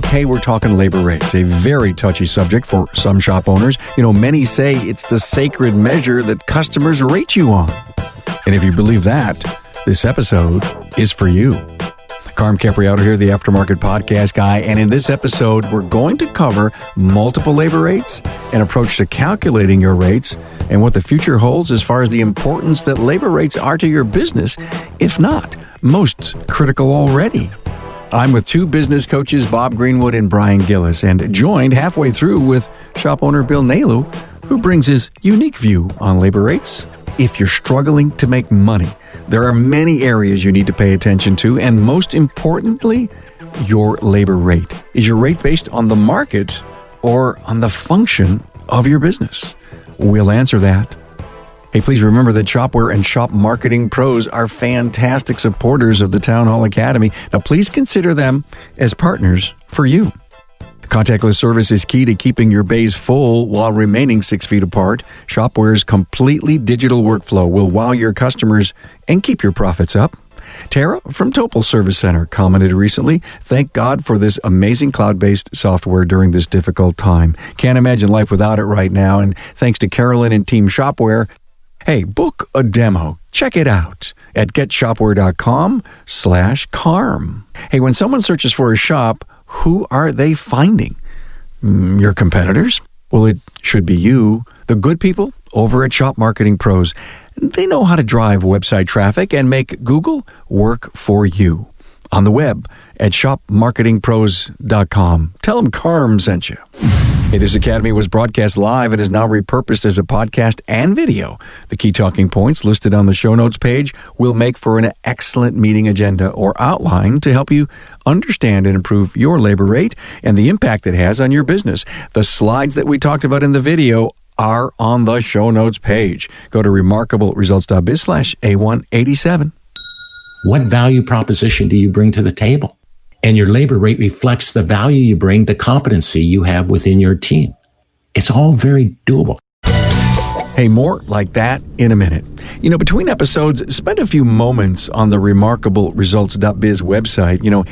Hey, we're talking labor rates, a very touchy subject for some shop owners. Many say it's the sacred measure that customers rate you on. And if you believe that, this episode is for you. Carm Capriotto here, the Aftermarket Podcast Guy, and in this episode, we're going to cover multiple labor rates, an approach to calculating your rates, and what the future holds as far as the importance that labor rates are to your business, if not most critical already. I'm with two business coaches, Bob Greenwood and Brian Gillis, and joined halfway through with shop owner Bill Nalu, who brings his unique view on labor rates. If you're struggling to make money, there are many areas you need to pay attention to, and most importantly, your labor rate. Is your rate based on the market or on the function of your business? We'll answer that. Hey, please remember that Shopware and Shop Marketing Pros are fantastic supporters of the Town Hall Academy. Now, please consider them as partners for you. Contactless service is key to keeping your bays full while remaining 6 feet apart. Shopware's completely digital workflow will wow your customers and keep your profits up. Tara from Topol Service Center commented recently, "Thank God for this amazing cloud-based software during this difficult time. Can't imagine life without it right now, and thanks to Carolyn and Team Shopware, hey, book a demo. Check it out at getshopware.com/carm. Hey, when someone searches for a shop, who are they finding? Your competitors? Well, it should be you, the good people over at Shop Marketing Pros. They know how to drive website traffic and make Google work for you. On the web at shopmarketingpros.com. Tell them Carm sent you. Hey, this Academy was broadcast live and is now repurposed as a podcast and video. The key talking points listed on the show notes page will make for an excellent meeting agenda or outline to help you understand and improve your labor rate and the impact it has on your business. The slides that we talked about in the video are on the show notes page. Go to remarkableresults.biz/A187. What value proposition do you bring to the table? And your labor rate reflects the value you bring, the competency you have within your team. It's all very doable. Hey, more like that in a minute. Between episodes, spend a few moments on the remarkableresults.biz website.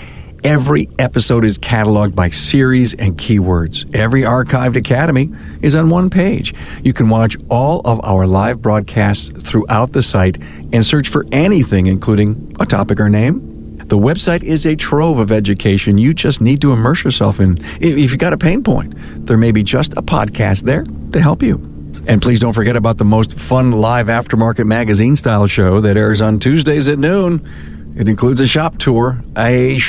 Every episode is cataloged by series and keywords. Every archived academy is on one page. You can watch all of our live broadcasts throughout the site and search for anything, including a topic or name. The website is a trove of education you just need to immerse yourself in. If you've got a pain point, there may be just a podcast there to help you. And please don't forget about the most fun live aftermarket magazine-style show that airs on Tuesdays at noon. It includes a shop tour. Hey,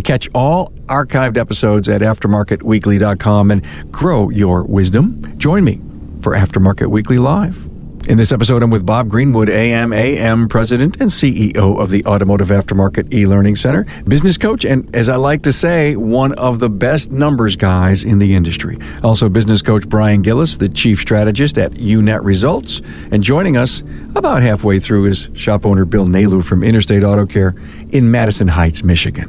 catch all archived episodes at aftermarketweekly.com and grow your wisdom. Join me for Aftermarket Weekly Live. In this episode, I'm with Bob Greenwood, AM, President and CEO of the Automotive Aftermarket e-Learning Center, business coach, and as I like to say, one of the best numbers guys in the industry. Also, business coach Brian Gillis, the chief strategist at UNet Results, and joining us about halfway through is shop owner Bill Nalu from Interstate Auto Care in Madison Heights, Michigan.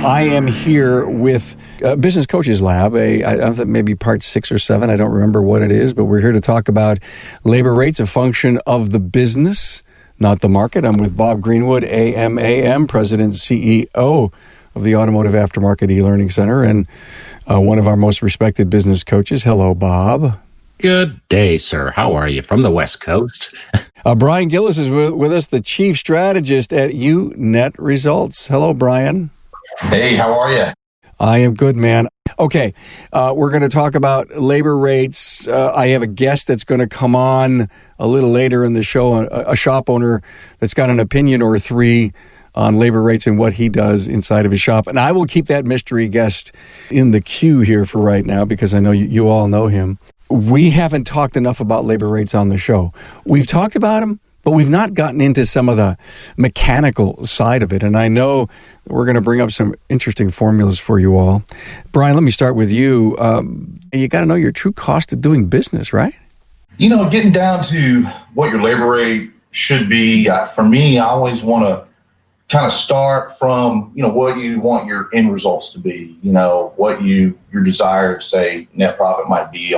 I am here with Business Coaches Lab, I don't think maybe part 6 or 7, I don't remember what it is, but we're here to talk about labor rates, a function of the business, not the market. I'm with Bob Greenwood, AM, President and CEO of the Automotive Aftermarket e-Learning Center, and one of our most respected business coaches. Hello, Bob. Good day, sir. How are you? From the West Coast. Brian Gillis is with us, the chief strategist at UNet Results. Hello, Brian. Hey, how are you? I am good, man. Okay, we're going to talk about labor rates. I have a guest that's going to come on a little later in the show, a shop owner that's got an opinion or three on labor rates and what he does inside of his shop. And I will keep that mystery guest in the queue here for right now because I know you all know him. We haven't talked enough about labor rates on the show. We've talked about them, but we've not gotten into some of the mechanical side of it. And I know we're going to bring up some interesting formulas for you all. Brian, let me start with you. You got to know your true cost of doing business, right? Getting down to what your labor rate should be, for me, I always want to kind of start from, what you want your end results to be, what your desired, say, net profit might be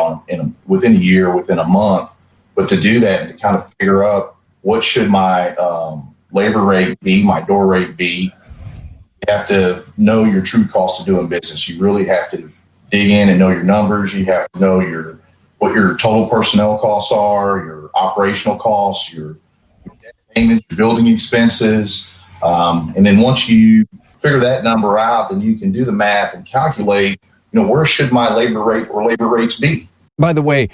within a year, within a month. But to do that and to kind of figure out what should my labor rate be, my door rate be? You have to know your true cost of doing business. You really have to dig in and know your numbers. You have to know what your total personnel costs are, your operational costs, your debt payments, your building expenses. And then once you figure that number out, then you can do the math and calculate, where should my labor rate or labor rates be? By the way,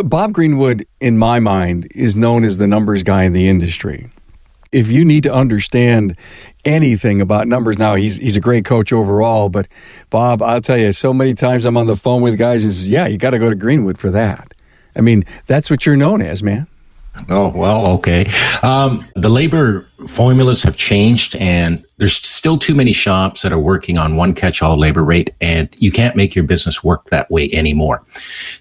Bob Greenwood, in my mind, is known as the numbers guy in the industry. If you need to understand anything about numbers, now he's a great coach overall, but Bob, I'll tell you, so many times I'm on the phone with guys and says, yeah, you got to go to Greenwood for that. I mean, that's what you're known as, man. Oh, well, okay. The labor formulas have changed, and there's still too many shops that are working on one catch-all labor rate, and you can't make your business work that way anymore.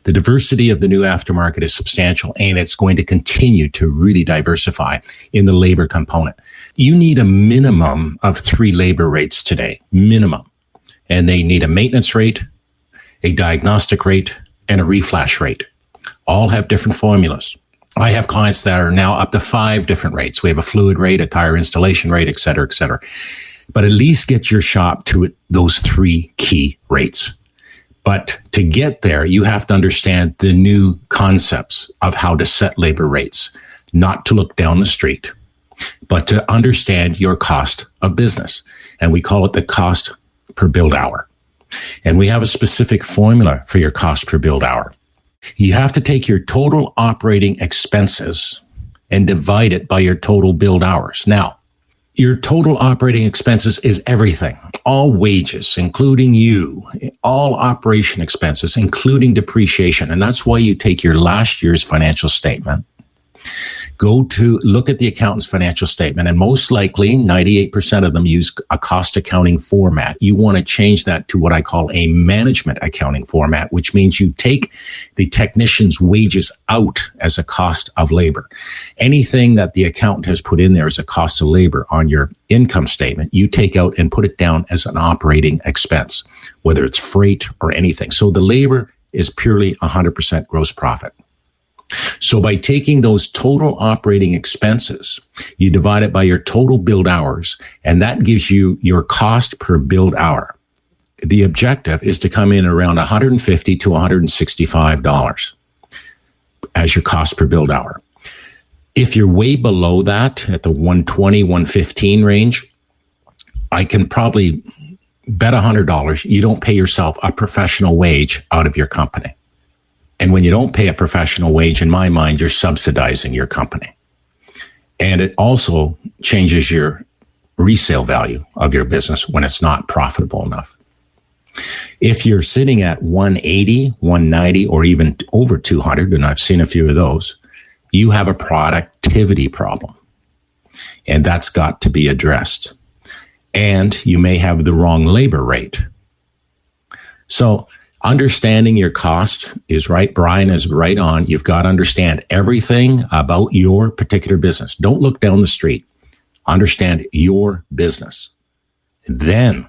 The diversity of the new aftermarket is substantial, and it's going to continue to really diversify in the labor component. You need a minimum of 3 labor rates today, minimum. And they need a maintenance rate, a diagnostic rate, and a reflash rate. All have different formulas. I have clients that are now up to 5 different rates. We have a fluid rate, a tire installation rate, et cetera, et cetera. But at least get your shop to those 3 key rates. But to get there, you have to understand the new concepts of how to set labor rates, not to look down the street, but to understand your cost of business. And we call it the cost per build hour. And we have a specific formula for your cost per build hour. You have to take your total operating expenses and divide it by your total build hours. Now, your total operating expenses is everything, all wages, including you, all operation expenses, including depreciation. And that's why you take your last year's financial statement, go to look at the accountant's financial statement, and most likely 98% of them use a cost accounting format. You want to change that to what I call a management accounting format, which means you take the technician's wages out as a cost of labor. Anything that the accountant has put in there as a cost of labor on your income statement, you take out and put it down as an operating expense, whether it's freight or anything. So the labor is purely 100% gross profit. So by taking those total operating expenses, you divide it by your total build hours, and that gives you your cost per build hour. The objective is to come in around $150 to $165 as your cost per build hour. If you're way below that, at the 120, 115 range, I can probably bet $100 you don't pay yourself a professional wage out of your company. And when you don't pay a professional wage, in my mind, you're subsidizing your company. And it also changes your resale value of your business when it's not profitable enough. If you're sitting at 180, 190, or even over 200, and I've seen a few of those, you have a productivity problem. And that's got to be addressed. And you may have the wrong labor rate. So understanding your cost is right. Brian is right on. You've got to understand everything about your particular business. Don't look down the street. Understand your business. Then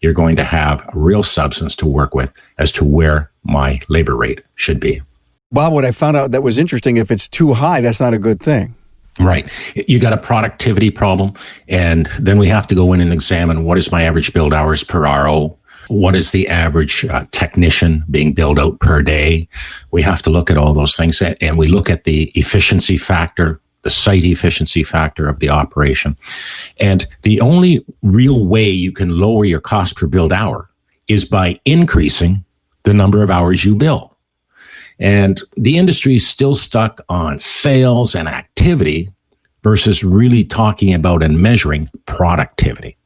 you're going to have a real substance to work with as to where my labor rate should be. Bob, what I found out that was interesting, if it's too high, that's not a good thing. Right. You got a productivity problem, and then we have to go in and examine what is my average build hours per RO. What is the average technician being billed out per day? We have to look at all those things, and we look at the efficiency factor, the site efficiency factor of the operation. And the only real way you can lower your cost per build hour is by increasing the number of hours you bill. And the industry is still stuck on sales and activity versus really talking about and measuring productivity.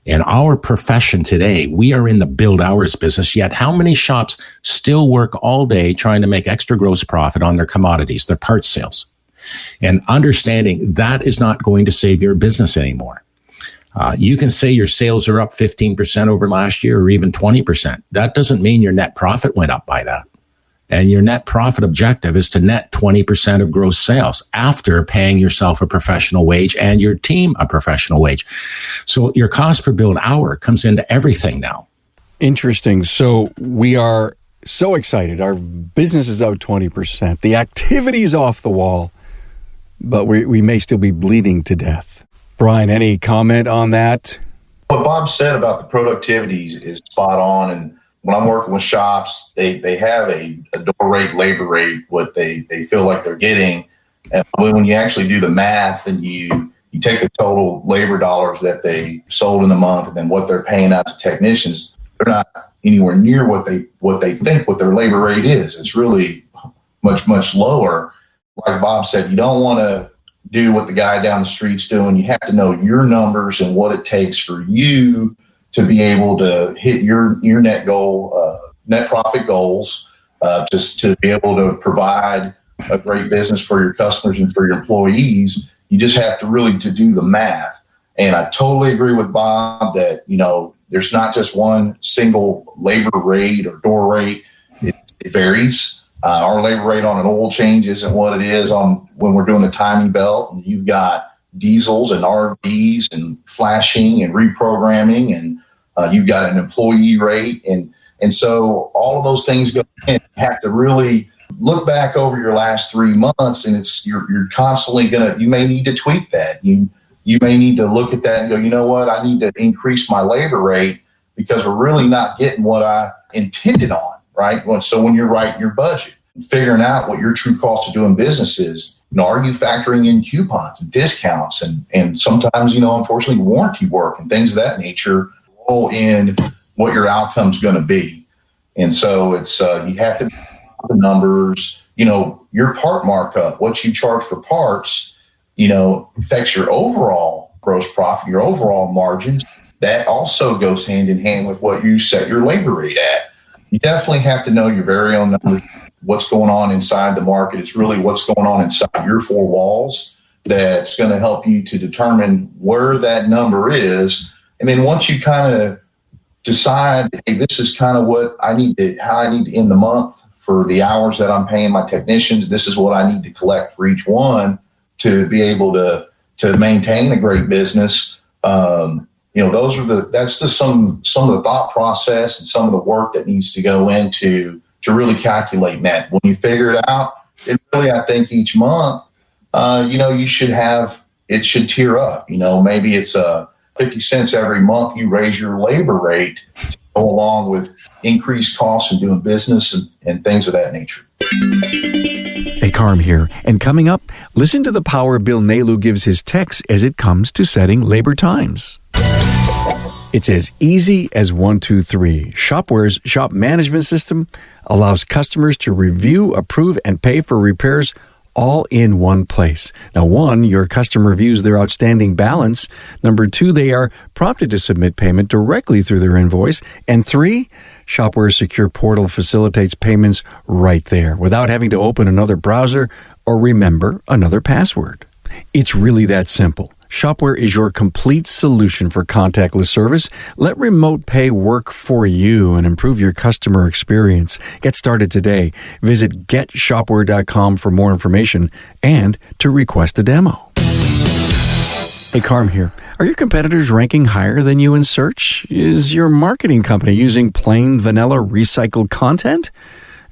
In our profession today, we are in the build hours business, yet how many shops still work all day trying to make extra gross profit on their commodities, their parts sales? And understanding that is not going to save your business anymore. You can say your sales are up 15% over last year or even 20%. That doesn't mean your net profit went up by that. And your net profit objective is to net 20% of gross sales after paying yourself a professional wage and your team a professional wage. So your cost per build hour comes into everything now. Interesting. So we are so excited. Our business is up 20%. The activity is off the wall. but we may still be bleeding to death. Brian, any comment on that? What Bob said about the productivity is spot on. And when I'm working with shops, they have a door rate, labor rate, what they feel like they're getting. And when you actually do the math and you take the total labor dollars that they sold in a month and then what they're paying out to technicians, they're not anywhere near what they think what their labor rate is. It's really much, much lower. Like Bob said, you don't want to do what the guy down the street's doing. You have to know your numbers and what it takes for you to be able to hit your net profit goals, just to be able to provide a great business for your customers and for your employees. You just have to really to do the math. And I totally agree with Bob that, there's not just one single labor rate or door rate. It varies. Our labor rate on an oil change isn't what it is on when we're doing a timing belt, and you've got diesels and RVs and flashing and reprogramming, and you've got an employee rate. And so all of those things go in. You have to really look back over your last 3 months, and you're constantly you may need to tweak that. You may need to look at that and go, you know what, I need to increase my labor rate because we're really not getting what I intended on, right? So when you're writing your budget, figuring out what your true cost of doing business is, are you factoring in coupons and discounts and sometimes, unfortunately warranty work and things of that nature roll in what your outcome's going to be. And so it's, you have to the numbers, your part markup, what you charge for parts, affects your overall gross profit, your overall margins. That also goes hand in hand with what you set your labor rate at. You definitely have to know your very own numbers, what's going on inside the market. It's really what's going on inside your four walls that's going to help you to determine where that number is. And then once you kind of decide, hey, this is kind of what I need to, how I need to end the month for the hours that I'm paying my technicians. This is what I need to collect for each one to be able to maintain a great business. That's just some of the thought process and some of the work that needs to go into to really calculate that. When you figure it out, I think each month, you should have, it should tier up. Maybe it's 50 cents every month you raise your labor rate to go along with increased costs in doing business and things of that nature. Hey, Carm here. And coming up, listen to the power Bill Nalu gives his techs as it comes to setting labor times. It's as easy as 1, 2, 3. Shopware's shop management system allows customers to review, approve, and pay for repairs all in one place. Now, 1, your customer views their outstanding balance. Number 2, they are prompted to submit payment directly through their invoice. And 3, Shopware's secure portal facilitates payments right there without having to open another browser or remember another password. It's really that simple. Shopware is your complete solution for contactless service. Let remote pay work for you and improve your customer experience. Get started today. Visit getshopware.com for more information and to request a demo. Hey, Carm here. Are your competitors ranking higher than you in search? Is your marketing company using plain vanilla recycled content?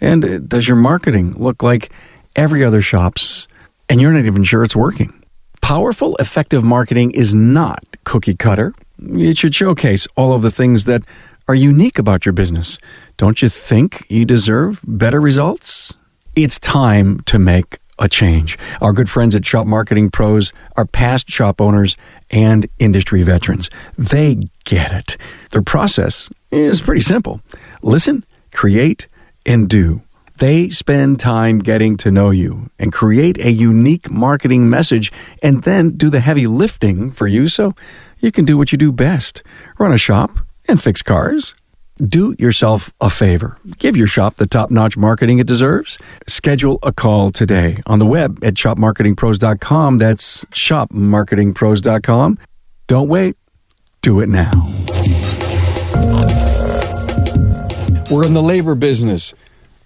And does your marketing look like every other shop's and you're not even sure it's working? Powerful, effective marketing is not cookie cutter. It should showcase all of the things that are unique about your business. Don't you think you deserve better results? It's time to make a change. Our good friends at Shop Marketing Pros are past shop owners and industry veterans. They get it. Their process is pretty simple. Listen, create, and do. They spend time getting to know you and create a unique marketing message and then do the heavy lifting for you so you can do what you do best. Run a shop and fix cars. Do yourself a favor. Give your shop the top-notch marketing it deserves. Schedule a call today on the web at shopmarketingpros.com. That's shopmarketingpros.com. Don't wait. Do it now. We're in the labor business.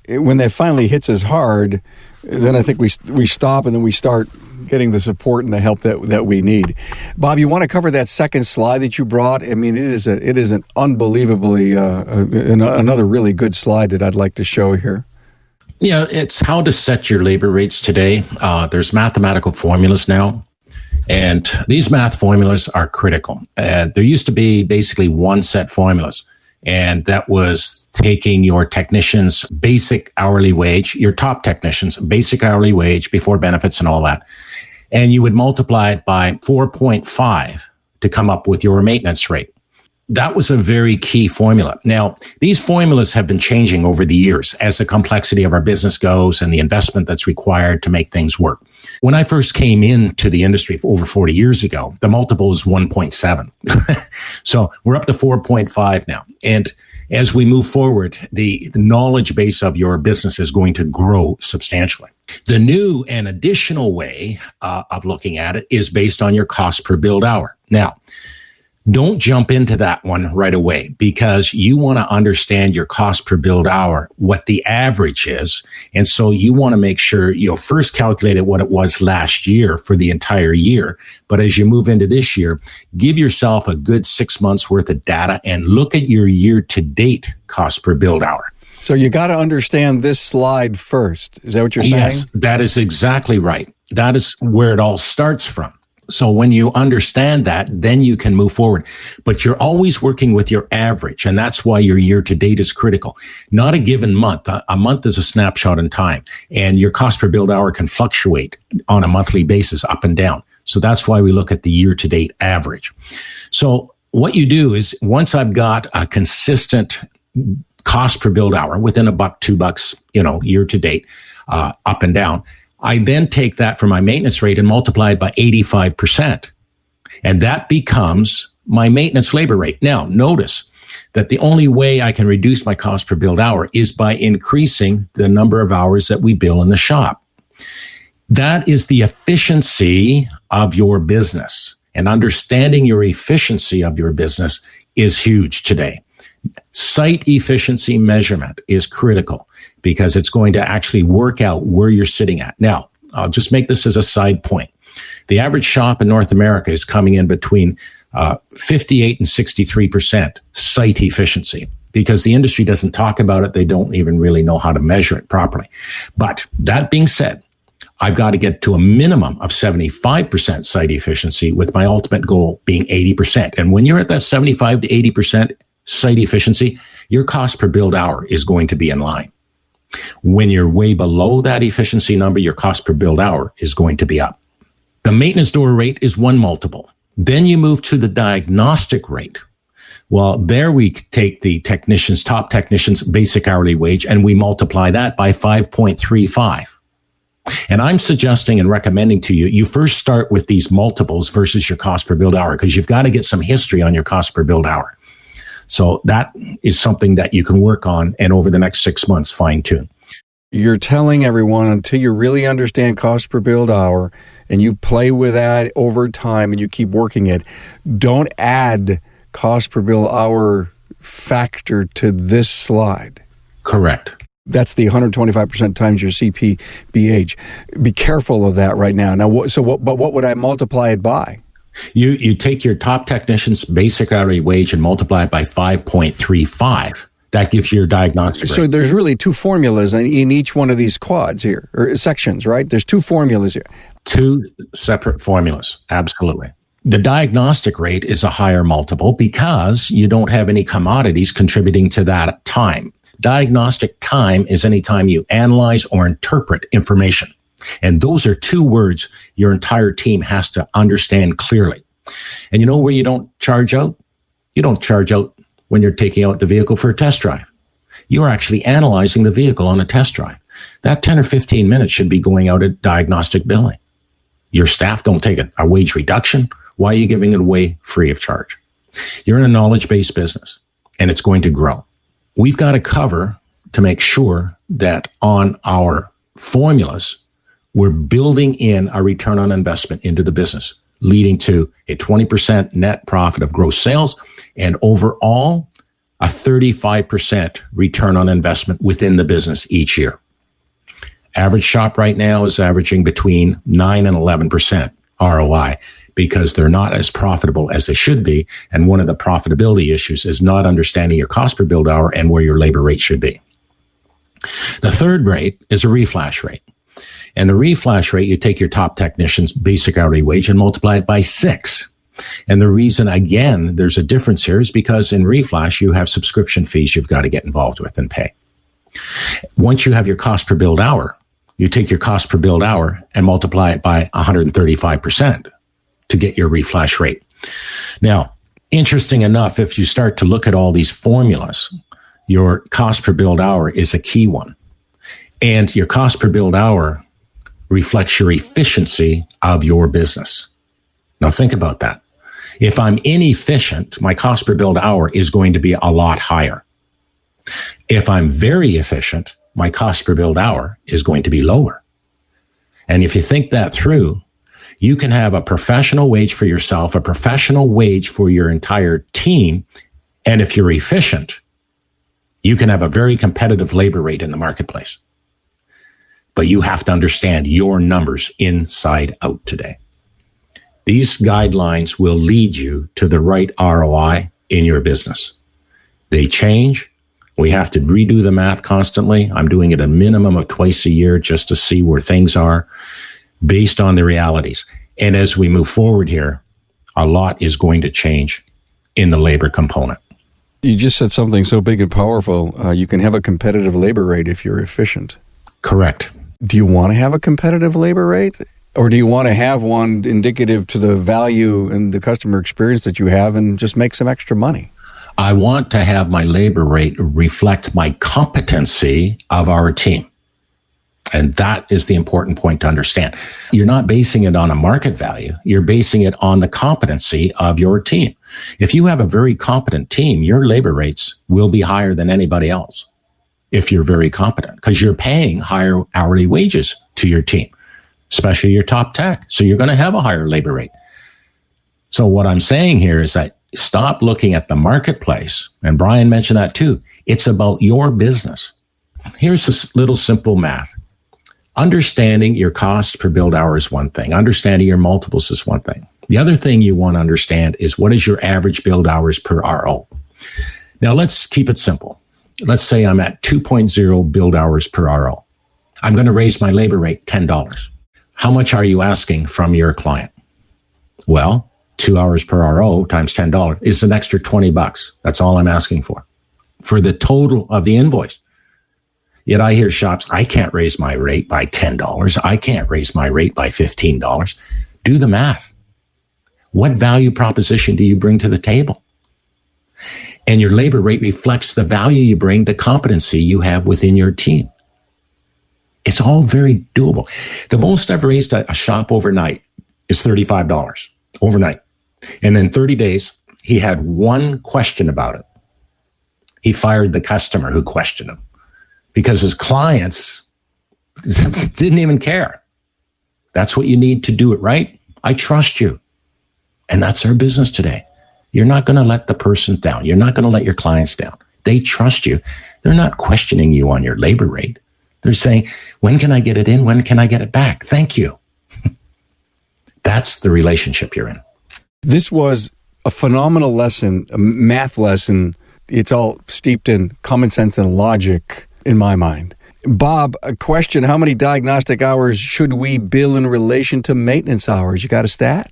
When that finally hits us hard, then I think we stop and then we start getting the support and the help that we need. Bob, you want to cover that second slide that you brought? I mean, it is an unbelievably another really good slide that I'd like to show here. Yeah, it's how to set your labor rates today. There's mathematical formulas now, and these math formulas are critical. There used to be basically one set formulas, and that was taking your technicians' basic hourly wage, your top technicians' basic hourly wage before benefits and all that, and you would multiply it by 4.5 to come up with your maintenance rate. That was a very key formula. Now, these formulas have been changing over the years as the complexity of our business goes and the investment that's required to make things work. When I first came into the industry over 40 years ago, the multiple was 1.7. So we're up to 4.5 now. And as we move forward, the knowledge base of your business is going to grow substantially. The new and additional way of looking at it is based on your cost per billed hour. Now, don't jump into that one right away, because you want to understand your cost per billed hour, what the average is. And so you want to make sure you'll first calculate what it was last year for the entire year. But as you move into this year, give yourself a good 6 months worth of data and look at your year to date cost per billed hour. So you got to understand this slide first. Is that what you're saying? Yes, that is exactly right. That is where it all starts from. So when you understand that, then you can move forward. But you're always working with your average, and that's why your year to date is critical. Not a given month. A month is a snapshot in time, and your cost per billed hour can fluctuate on a monthly basis up and down. So that's why we look at the year to date average. So what you do is, once I've got a consistent cost per billed hour within $1, $2, year to date, up and down, I then take that for my maintenance rate and multiply it by 85%. And that becomes my maintenance labor rate. Now, notice that the only way I can reduce my cost per billed hour is by increasing the number of hours that we bill in the shop. That is the efficiency of your business. And understanding your efficiency of your business is huge today. Site efficiency measurement is critical because it's going to actually work out where you're sitting at. Now, I'll just make this as a side point. The average shop in North America is coming in between 58 and 63% site efficiency, because the industry doesn't talk about it. They don't even really know how to measure it properly. But that being said, I've got to get to a minimum of 75% site efficiency, with my ultimate goal being 80%. And when you're at that 75 to 80% site efficiency, your cost per billed hour is going to be in line. When you're way below that efficiency number, your cost per billed hour is going to be up. The maintenance door rate is one multiple. Then you move to the diagnostic rate. Well, there we take the top technicians' basic hourly wage, and we multiply that by 5.35. And I'm suggesting and recommending to you, you first start with these multiples versus your cost per billed hour, because you've got to get some history on your cost per billed hour. So that is something that you can work on and over the next 6 months fine tune. You're telling everyone, until you really understand cost per billed hour and you play with that over time and you keep working it, don't add cost per billed hour factor to this slide. Correct. That's the 125% times your CPBH. Be careful of that right now. Now, what would I multiply it by? You take your top technician's basic hourly wage and multiply it by 5.35. That gives you your diagnostic rate. So there's really two formulas in each one of these quads here, or sections, right? There's two formulas here. Two separate formulas, absolutely. The diagnostic rate is a higher multiple because you don't have any commodities contributing to that time. Diagnostic time is any time you analyze or interpret information. And those are two words your entire team has to understand clearly. And you know where you don't charge out? You don't charge out when you're taking out the vehicle for a test drive. You're actually analyzing the vehicle on a test drive. That 10 or 15 minutes should be going out at diagnostic billing. Your staff don't take a wage reduction. Why are you giving it away free of charge? You're in a knowledge-based business, and it's going to grow. We've got to cover to make sure that on our formulas, we're building in a return on investment into the business, leading to a 20% net profit of gross sales and overall a 35% return on investment within the business each year. Average shop right now is averaging between 9 and 11% ROI because they're not as profitable as they should be. And one of the profitability issues is not understanding your cost per billed hour and where your labor rate should be. The third rate is a reflash rate. And the reflash rate, you take your top technician's basic hourly wage and multiply it by 6. And the reason, again, there's a difference here is because in reflash, you have subscription fees you've got to get involved with and pay. Once you have your cost per billed hour, you take your cost per billed hour and multiply it by 135% to get your reflash rate. Now, interesting enough, if you start to look at all these formulas, your cost per billed hour is a key one. And your cost per billed hour reflects your efficiency of your business. Now think about that. If I'm inefficient, my cost per billed hour is going to be a lot higher. If I'm very efficient, my cost per billed hour is going to be lower. And if you think that through, you can have a professional wage for yourself, a professional wage for your entire team. And if you're efficient, you can have a very competitive labor rate in the marketplace. But you have to understand your numbers inside out today. These guidelines will lead you to the right ROI in your business. They change. We have to redo the math constantly. I'm doing it a minimum of twice a year just to see where things are based on the realities. And as we move forward here, a lot is going to change in the labor component. You just said something so big and powerful. You can have a competitive labor rate if you're efficient. Correct. Do you want to have a competitive labor rate? Or do you want to have one indicative to the value and the customer experience that you have and just make some extra money? I want to have my labor rate reflect my competency of our team. And that is the important point to understand. You're not basing it on a market value. You're basing it on the competency of your team. If you have a very competent team, your labor rates will be higher than anybody else if you're very competent, because you're paying higher hourly wages to your team, especially your top tech. So you're going to have a higher labor rate. So what I'm saying here is that stop looking at the marketplace. And Brian mentioned that too. It's about your business. Here's this little simple math. Understanding your cost per billed hour is one thing. Understanding your multiples is one thing. The other thing you want to understand is what is your average billed hours per RO. Now let's keep it simple. Let's say I'm at 2.0 billed hours per RO. I'm going to raise my labor rate $10. How much are you asking from your client? Well, 2 hours per RO times $10 is an extra $20. That's all I'm asking for the total of the invoice. Yet I hear shops, I can't raise my rate by $10. I can't raise my rate by $15. Do the math. What value proposition do you bring to the table? And your labor rate reflects the value you bring, the competency you have within your team. It's all very doable. The most I've raised a shop overnight is $35 overnight. And in 30 days, he had one question about it. He fired the customer who questioned him because his clients didn't even care. That's what you need to do it right. I trust you. And that's our business today. You're not going to let the person down. You're not going to let your clients down. They trust you. They're not questioning you on your labor rate. They're saying, when can I get it in? When can I get it back? Thank you. That's the relationship you're in. This was a phenomenal lesson, a math lesson. It's all steeped in common sense and logic in my mind. Bob, a question. How many diagnostic hours should we bill in relation to maintenance hours? You got a stat?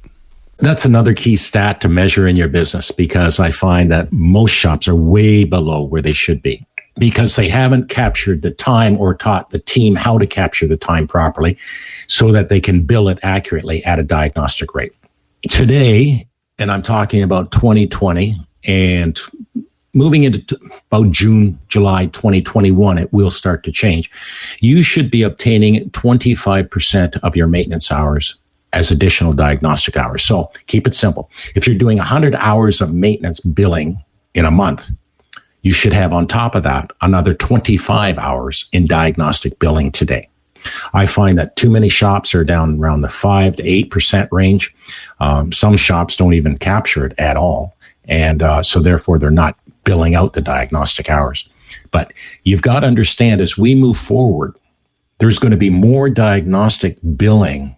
That's another key stat to measure in your business, because I find that most shops are way below where they should be because they haven't captured the time or taught the team how to capture the time properly so that they can bill it accurately at a diagnostic rate. Today, and I'm talking about 2020 and moving into about June, July 2021, it will start to change. You should be obtaining 25% of your maintenance hours as additional diagnostic hours. So keep it simple. If you're doing 100 hours of maintenance billing in a month, you should have on top of that another 25 hours in diagnostic billing today. I find that too many shops are down around the 5 to 8% range. Some shops don't even capture it at all. And so therefore, they're not billing out the diagnostic hours. But you've got to understand, as we move forward, there's going to be more diagnostic billing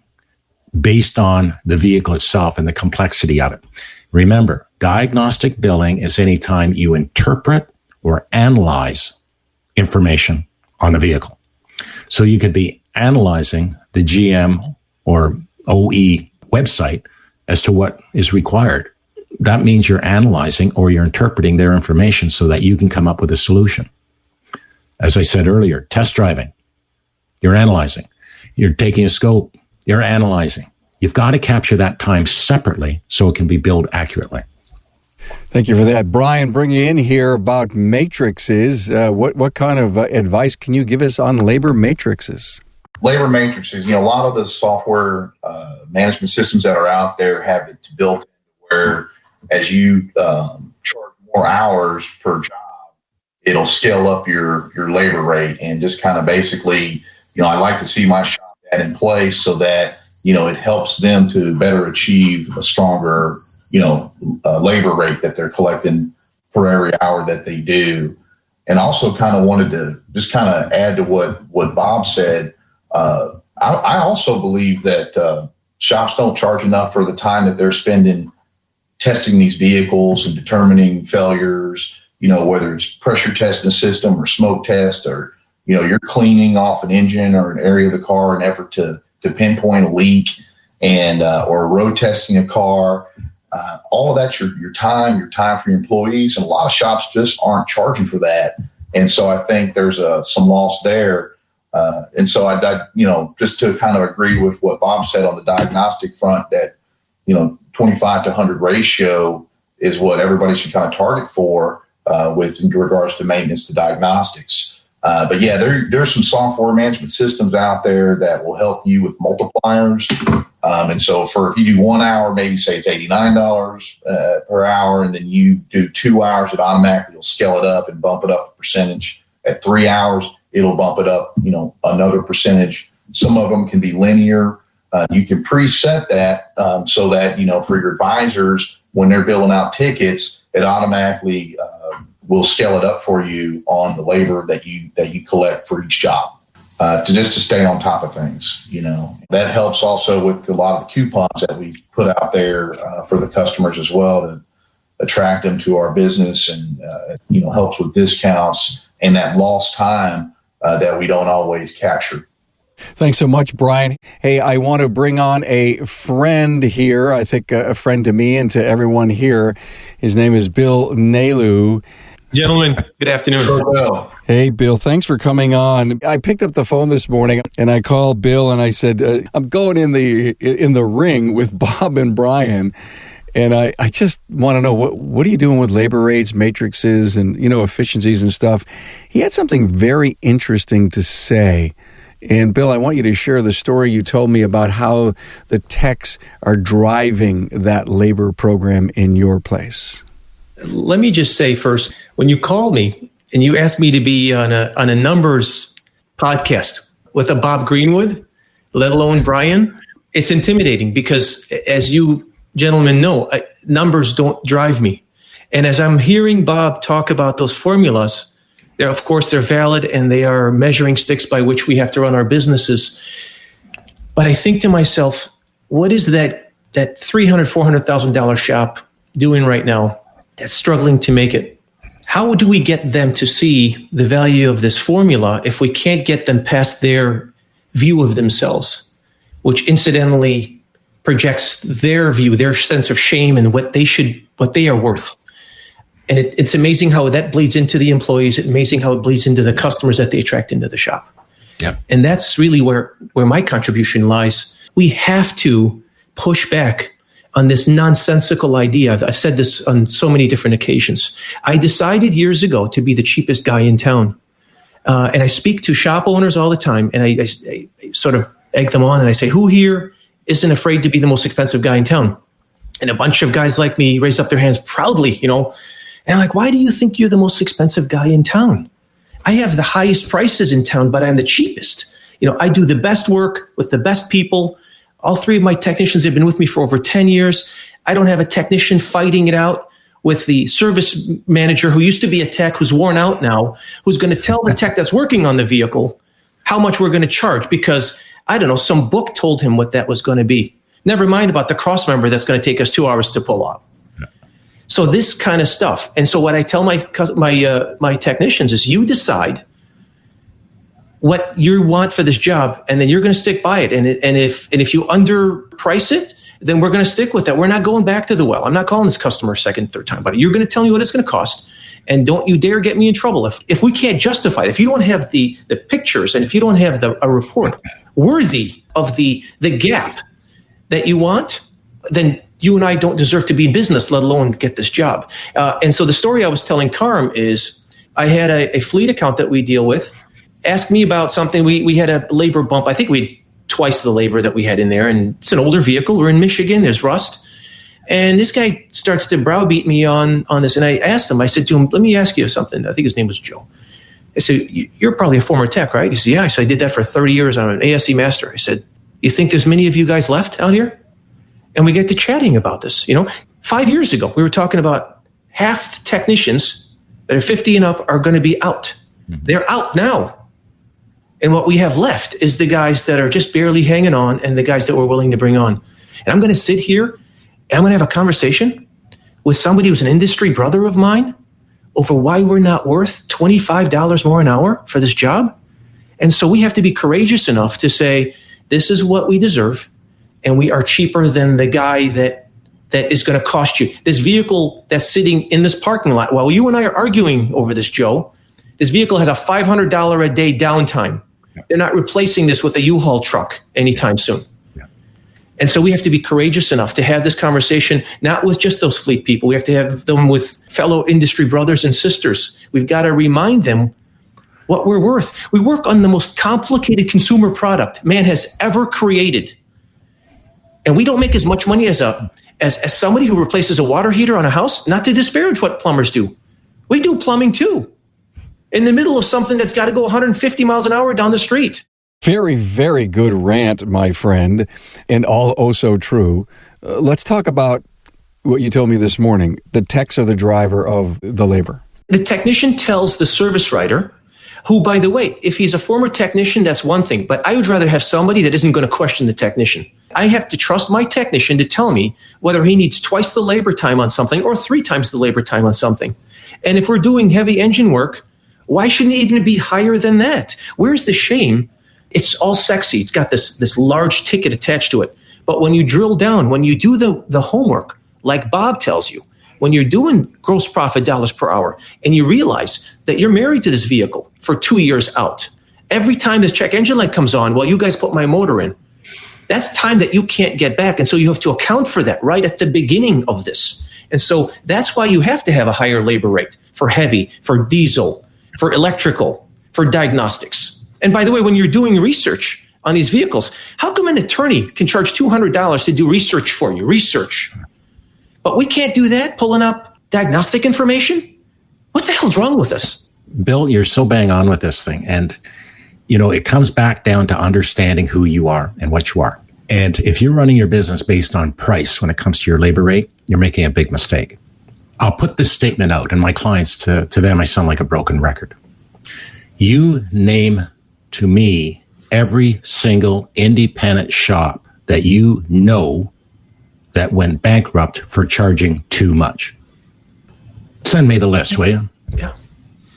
based on the vehicle itself and the complexity of it. Remember, diagnostic billing is any time you interpret or analyze information on the vehicle. So you could be analyzing the GM or OE website as to what is required. That means you're analyzing or you're interpreting their information so that you can come up with a solution. As I said earlier, test driving, you're analyzing. You're taking a scope, you're analyzing. You've got to capture that time separately so it can be billed accurately. Thank you for that. Brian, bring you in here about matrices. What kind of advice can you give us on labor matrices? Labor matrices, a lot of the software management systems that are out there have it built where as you charge more hours per job, it'll scale up your labor rate and just kind of basically, I like to see my shop that in place so that, it helps them to better achieve a stronger, labor rate that they're collecting for every hour that they do. And also kind of wanted to just kind of add to what Bob said. I also believe that shops don't charge enough for the time that they're spending testing these vehicles and determining failures, whether it's pressure testing the system or smoke test or, you're cleaning off an engine or an area of the car in an effort to pinpoint a leak and or road testing a car. All of that's your time for your employees. And a lot of shops just aren't charging for that. And so I think there's some loss there. And so I just to kind of agree with what Bob said on the diagnostic front that, 25 to 100 ratio is what everybody should kind of target for with in regards to maintenance to diagnostics. But yeah, there's some software management systems out there that will help you with multipliers. And so if you do 1 hour, maybe say it's $89 per hour, and then you do 2 hours, it automatically will scale it up and bump it up a percentage. At 3 hours, it'll bump it up, another percentage. Some of them can be linear. You can preset that so that, for your advisors, when they're billing out tickets, it automatically will scale it up for you on the labor that you collect for each job to stay on top of things. That helps also with a lot of the coupons that we put out there for the customers as well to attract them to our business and, helps with discounts and that lost time that we don't always capture. Thanks so much, Brian. Hey, I want to bring on a friend here. I think a friend to me and to everyone here. His name is Bill Nalu. Gentlemen, good afternoon. Bill. Hey, Bill, thanks for coming on. I picked up the phone this morning and I called Bill and I said, I'm going in the ring with Bob and Brian. And I just want to know, what are you doing with labor rates, matrices, and, efficiencies and stuff? He had something very interesting to say. And Bill, I want you to share the story you told me about how the techs are driving that labor program in your place. Let me just say first, when you called me and you asked me to be on a numbers podcast with a Bob Greenwood, let alone Brian, it's intimidating because, as you gentlemen know, numbers don't drive me. And as I'm hearing Bob talk about those formulas, of course, they're valid and they are measuring sticks by which we have to run our businesses. But I think to myself, what is that $300,000, $400,000 shop doing right now that's struggling to make it? How do we get them to see the value of this formula if we can't get them past their view of themselves, which incidentally projects their view, their sense of shame and what they are worth? And it's amazing how that bleeds into the employees. It's amazing how it bleeds into the customers that they attract into the shop. Yeah. And that's really where my contribution lies. We have to push back on this nonsensical idea. I've said this on so many different occasions. I decided years ago to be the cheapest guy in town. And I speak to shop owners all the time, and I sort of egg them on, and I say, who here isn't afraid to be the most expensive guy in town? And a bunch of guys like me raise up their hands proudly, And I'm like, why do you think you're the most expensive guy in town? I have the highest prices in town, but I'm the cheapest. I do the best work with the best people. All three of my technicians have been with me for over 10 years. I don't have a technician fighting it out with the service manager who used to be a tech who's worn out now, who's going to tell the tech that's working on the vehicle how much we're going to charge because, I don't know, some book told him what that was going to be. Never mind about the cross member that's going to take us 2 hours to pull up. So this kind of stuff. And so what I tell my technicians is, you decide what you want for this job, and then you're going to stick by it. And if you underprice it, then we're going to stick with that. We're not going back to the well. I'm not calling this customer a second, third time, but you're going to tell me what it's going to cost. And don't you dare get me in trouble. If we can't justify it, if you don't have the pictures, and if you don't have a report worthy of the gap that you want, then you and I don't deserve to be in business, let alone get this job. And so the story I was telling Carm is I had a fleet account that we deal with ask me about something. We had a labor bump. I think we had twice the labor that we had in there. And it's an older vehicle. We're in Michigan. There's rust. And this guy starts to browbeat me on this. And I asked him, I said to him, let me ask you something. I think his name was Joe. I said, you're probably a former tech, right? He said, yeah. I said, I did that for 30 years. I'm an ASE master. I said, you think there's many of you guys left out here? And we get to chatting about this. 5 years ago, we were talking about half the technicians that are 50 and up are going to be out. They're out now. And what we have left is the guys that are just barely hanging on and the guys that we're willing to bring on. And I'm going to sit here and I'm going to have a conversation with somebody who's an industry brother of mine over why we're not worth $25 more an hour for this job. And so we have to be courageous enough to say, this is what we deserve. And we are cheaper than the guy that is going to cost you. This vehicle that's sitting in this parking lot, while you and I are arguing over this, Joe, this vehicle has a $500 a day downtime. They're not replacing this with a U-Haul truck anytime soon. And so we have to be courageous enough to have this conversation, not with just those fleet people. We have to have them with fellow industry brothers and sisters. We've got to remind them what we're worth. We work on the most complicated consumer product man has ever created. And we don't make as much money as somebody who replaces a water heater on a house, not to disparage what plumbers do. We do plumbing too, in the middle of something that's got to go 150 miles an hour down the street. Very, very good rant, my friend, and all oh so true. Let's talk about what you told me this morning. The techs are the driver of the labor. The technician tells the service writer, who, by the way, if he's a former technician, that's one thing. But I would rather have somebody that isn't going to question the technician. I have to trust my technician to tell me whether he needs twice the labor time on something or 3 times the labor time on something. And if we're doing heavy engine work, why shouldn't it even be higher than that? Where's the shame? It's all sexy. It's got this large ticket attached to it. But when you drill down, when you do the homework, like Bob tells you, when you're doing gross profit dollars per hour and you realize that you're married to this vehicle for 2 years out, every time this check engine light comes on, well, you guys put my motor in. That's time that you can't get back. And so you have to account for that right at the beginning of this. And so that's why you have to have a higher labor rate for heavy, for diesel, for electrical, for diagnostics. And by the way, when you're doing research on these vehicles, how come an attorney can charge $200 to do research for you? Research. But we can't do that, pulling up diagnostic information? What the hell's wrong with us? Bill, you're so bang on with this thing. And, it comes back down to understanding who you are and what you are. And if you're running your business based on price when it comes to your labor rate, you're making a big mistake. I'll put this statement out, and my clients, to them, I sound like a broken record. You name to me every single independent shop that you know that went bankrupt for charging too much. Send me the list, will you? Yeah.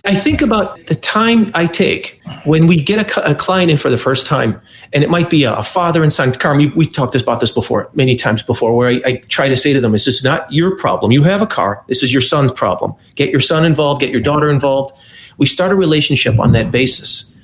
I think about the time I take when we get a client in for the first time, and it might be a father and son. Carm, we talked about this before, many times before, where I try to say to them, this is not your problem. You have a car. This is your son's problem. Get your son involved. Get your daughter involved. We start a relationship on that basis.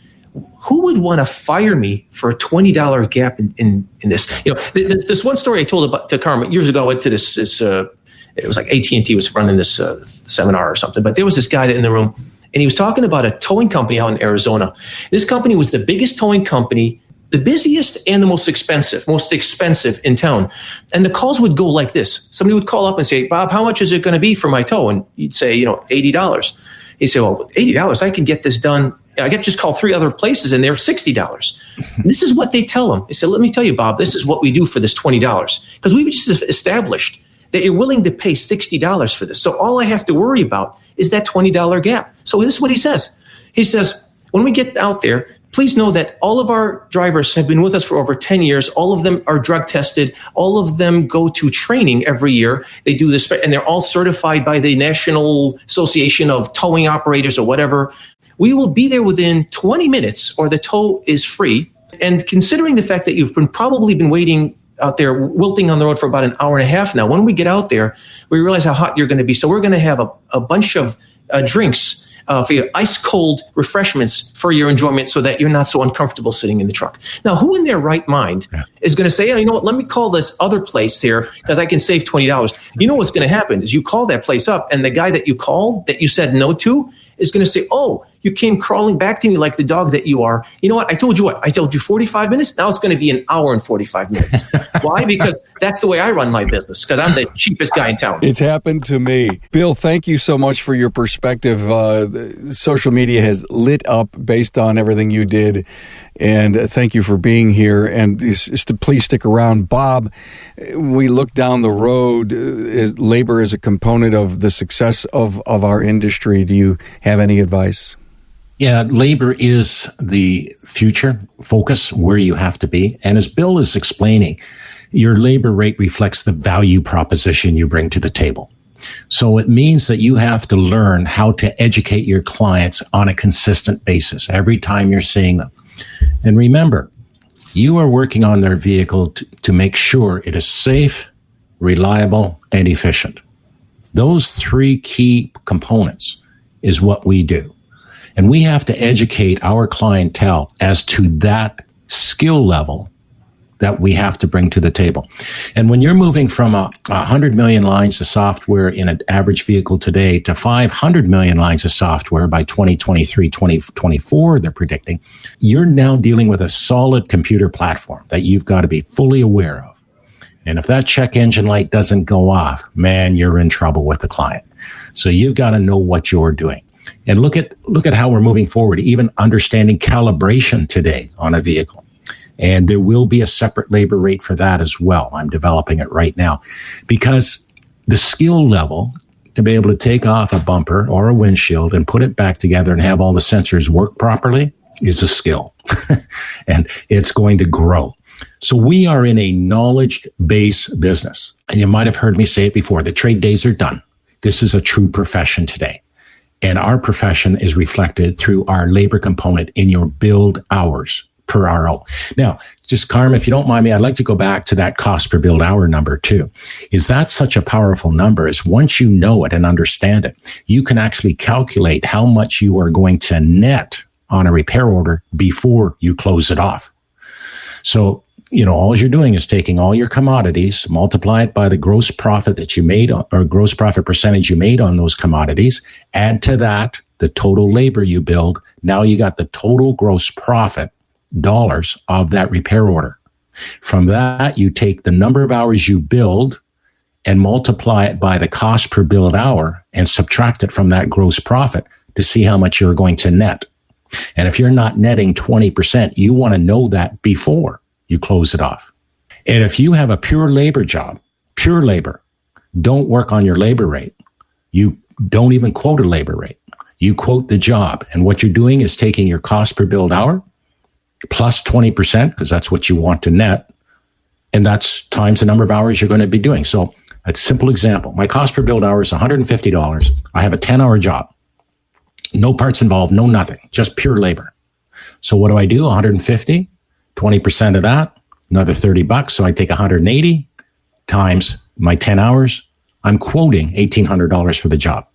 Who would want to fire me for a $20 gap in this? This one story I told to Carmen years ago. I went to this it was like AT&T was running this seminar or something. But there was this guy in the room, and he was talking about a towing company out in Arizona. This company was the biggest towing company, the busiest and the most expensive in town. And the calls would go like this. Somebody would call up and say, Bob, how much is it going to be for my tow? And you'd say, $80. He'd say, well, $80, I can get this done. I get just called 3 other places and they're $60. This is what they tell them. They said, let me tell you, Bob, this is what we do for this $20. Because we've just established that you're willing to pay $60 for this. So all I have to worry about is that $20 gap. So this is what he says. He says, when we get out there, please know that all of our drivers have been with us for over 10 years. All of them are drug tested. All of them go to training every year. They do this, and they're all certified by the National Association of Towing Operators or whatever. we will be there within 20 minutes or the tow is free. And considering the fact that you've probably been waiting out there wilting on the road for about an hour and a half now, when we get out there, we realize how hot you're going to be. So we're going to have a bunch of drinks for your ice cold refreshments for your enjoyment so that you're not so uncomfortable sitting in the truck. Now, who in their right mind is going to say, you know what, let me call this other place here because I can save $20. You know what's going to happen is you call that place up and the guy that you called that you said no to is going to say, oh, you came crawling back to me like the dog that you are. You know what? I told you 45 minutes. Now it's going to be an hour and 45 minutes. Why? Because that's the way I run my business because I'm the cheapest guy in town. It's happened to me. Bill, thank you so much for your perspective. Social media has lit up based on everything you did. And thank you for being here. And please stick around. Bob, we look down the road. Labor is a component of the success of our industry. Do you have any advice? Yeah, labor is the future focus where you have to be. And as Bill is explaining, your labor rate reflects the value proposition you bring to the table. So it means that you have to learn how to educate your clients on a consistent basis every time you're seeing them. And remember, you are working on their vehicle to make sure it is safe, reliable, and efficient. Those three key components is what we do. And we have to educate our clientele as to that skill level that we have to bring to the table. And when you're moving from 100 million lines of software in an average vehicle today to 500 million lines of software by 2023, 2024, they're predicting, you're now dealing with a solid computer platform that you've got to be fully aware of. And if that check engine light doesn't go off, man, you're in trouble with the client. So you've got to know what you're doing. And look at how we're moving forward, even understanding calibration today on a vehicle. And there will be a separate labor rate for that as well. I'm developing it right now because the skill level to be able to take off a bumper or a windshield and put it back together and have all the sensors work properly is a skill. And it's going to grow. So we are in a knowledge-based business. And you might have heard me say it before. The trade days are done. This is a true profession today. And our profession is reflected through our labor component in your build hours per RO. Now, just Carm, if you don't mind me, I'd like to go back to that cost per build hour number too. Is that such a powerful number? Is once you know it and understand it, you can actually calculate how much you are going to net on a repair order before you close it off. So, all you're doing is taking all your commodities, multiply it by the gross profit that you made or gross profit percentage you made on those commodities, add to that the total labor you build. Now you got the total gross profit dollars of that repair order. From that, you take the number of hours you build and multiply it by the cost per build hour and subtract it from that gross profit to see how much you're going to net. And if you're not netting 20%, you want to know that before you close it off. And if you have a pure labor job, pure labor, don't work on your labor rate. You don't even quote a labor rate. You quote the job. And what you're doing is taking your cost per build hour plus 20%, because that's what you want to net. And that's times the number of hours you're going to be doing. So a simple example, my cost per build hour is $150. I have a 10-hour job. No parts involved, no nothing, just pure labor. So what do I do? 150, 20% of that, another $30. So I take 180 times my 10 hours. I'm quoting $1,800 for the job.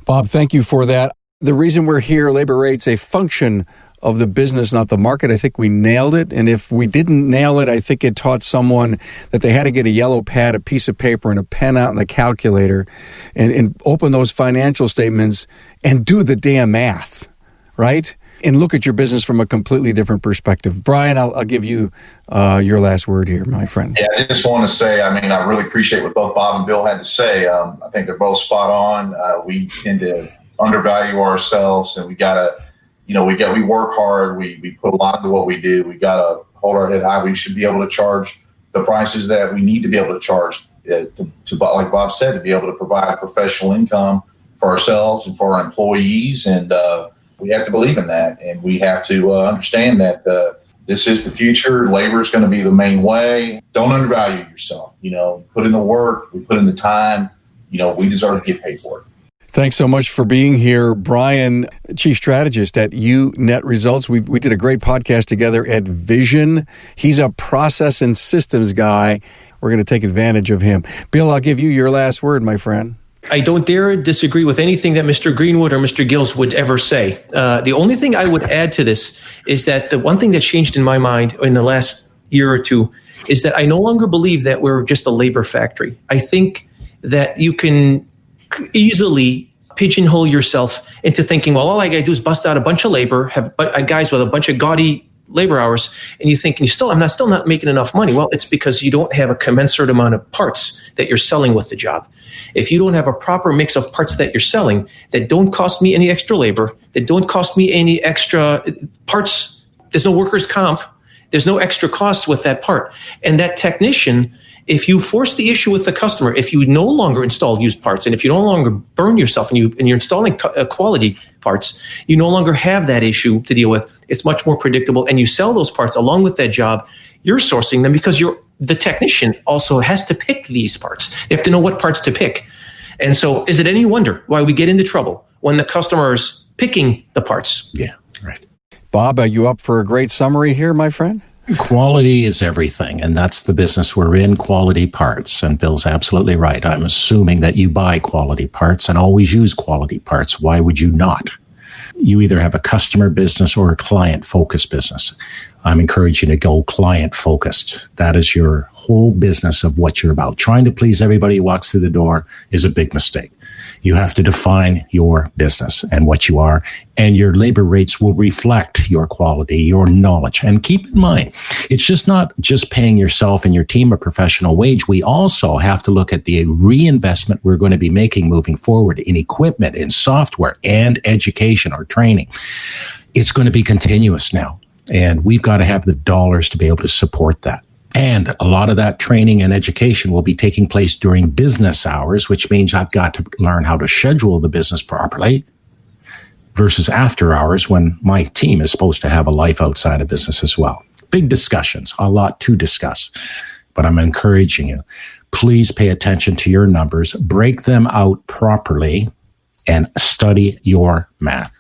Bob, thank you for that. The reason we're here, labor rate's a function of the business, not the market. I think we nailed it. And if we didn't nail it, I think it taught someone that they had to get a yellow pad, a piece of paper, and a pen out in the calculator and open those financial statements and do the damn math, right? And look at your business from a completely different perspective. Brian, I'll give you your last word here, my friend. Yeah, I just want to say, I really appreciate what both Bob and Bill had to say. I think they're both spot on. We tend to undervalue ourselves, and we got to, we work hard. We put a lot into what we do. We got to hold our head high. We should be able to charge the prices that we need to be able to charge to like Bob said, to be able to provide a professional income for ourselves and for our employees. And we have to believe in that. And we have to understand that this is the future. Labor is going to be the main way. Don't undervalue yourself. Put in the work. We put in the time. We deserve to get paid for it. Thanks so much for being here, Brian, Chief Strategist at Net Results. We did a great podcast together at Vision. He's a process and systems guy. We're going to take advantage of him. Bill, I'll give you your last word, my friend. I don't dare disagree with anything that Mr. Greenwood or Mr. Gillis would ever say. The only thing I would add to this is that the one thing that changed in my mind in the last year or two is that I no longer believe that we're just a labor factory. I think that you can easily pigeonhole yourself into thinking, well, all I got to do is bust out a bunch of labor, have guys with a bunch of gaudy labor hours, and you think, I'm still not making enough money. Well, it's because you don't have a commensurate amount of parts that you're selling with the job. If you don't have a proper mix of parts that you're selling that don't cost me any extra labor, that don't cost me any extra parts, there's no workers' comp, there's no extra costs with that part. And that technician, if you force the issue with the customer, if you no longer install used parts, and if you no longer burn yourself and you're installing quality parts, you no longer have that issue to deal with. It's much more predictable, and you sell those parts along with that job. You're sourcing them because the technician also has to pick these parts. They have to know what parts to pick. And so is it any wonder why we get into trouble when the customer is picking the parts? Yeah, right. Bob, are you up for a great summary here, my friend? Quality is everything, and that's the business we're in, quality parts. And Bill's absolutely right. I'm assuming that you buy quality parts and always use quality parts. Why would you not? You either have a customer business or a client-focused business. I'm encouraging you to go client-focused. That is your whole business of what you're about. Trying to please everybody who walks through the door is a big mistake. You have to define your business and what you are, and your labor rates will reflect your quality, your knowledge. And keep in mind, it's just not just paying yourself and your team a professional wage. We also have to look at the reinvestment we're going to be making moving forward in equipment, in software, and education or training. It's going to be continuous now, and we've got to have the dollars to be able to support that. And a lot of that training and education will be taking place during business hours, which means I've got to learn how to schedule the business properly versus after hours when my team is supposed to have a life outside of business as well. Big discussions, a lot to discuss, but I'm encouraging you. Please pay attention to your numbers, break them out properly, and study your math.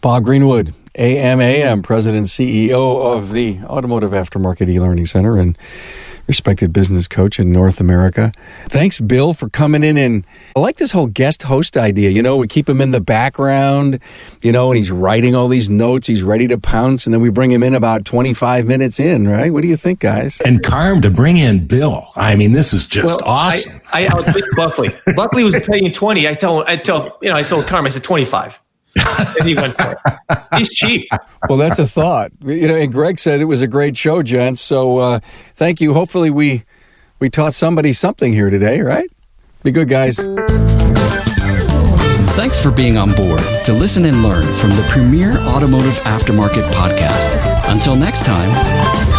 Bob Greenwood, AMAM, President and CEO of the Automotive Aftermarket E-Learning Center and respected business coach in North America. Thanks, Bill, for coming in. And I like this whole guest host idea. We keep him in the background, and he's writing all these notes. He's ready to pounce. And then we bring him in about 25 minutes in, right? What do you think, guys? And Carm to bring in Bill. I mean, this is just awesome. I outbid Buckley. Buckley was paying 20. I told Carm, I said 25. And he went for it. He's cheap. Well, that's a thought. And Greg said it was a great show, gents. So thank you. Hopefully we taught somebody something here today, right? Be good, guys. Thanks for being on board to listen and learn from the premier automotive aftermarket podcast. Until next time.